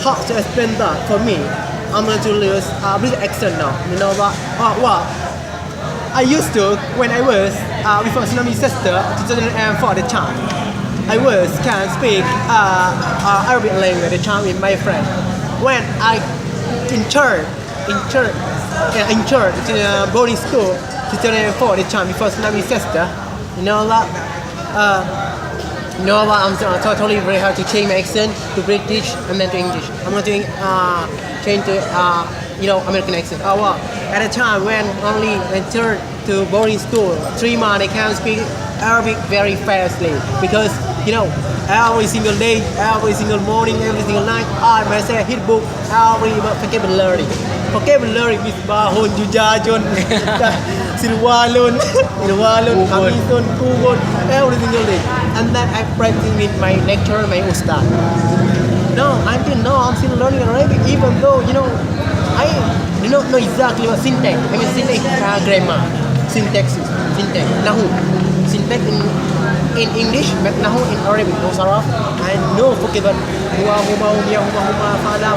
how to explain that for me? I'm going to use British accent now. You know what? I used to when I was before tsunami disaster 2004 the time. I can speak Arabic language at the time with my friend. When I entered to the boarding school 2004 the time before tsunami disaster. You know what? I'm totally very hard to change my accent to British and then to English. I'm going to change to American accent. At the time when only entered to boarding school 3 months, I can speak Arabic very fastly because every single day, every single morning, every single night, I myself hit book every vocabulary. Vocabulary with bahon, jujajon, silwalon, kamison, kubon, every single day. And then I practice with my lecturer, my ustad. Until now I'm still learning Arabic, even though I do not know exactly what syntax. I mean syntax, grammar, syntax, nahu, syntax in English, but nahu in Arabic, no saraf. I know vocabulary, huwa, huma, fala,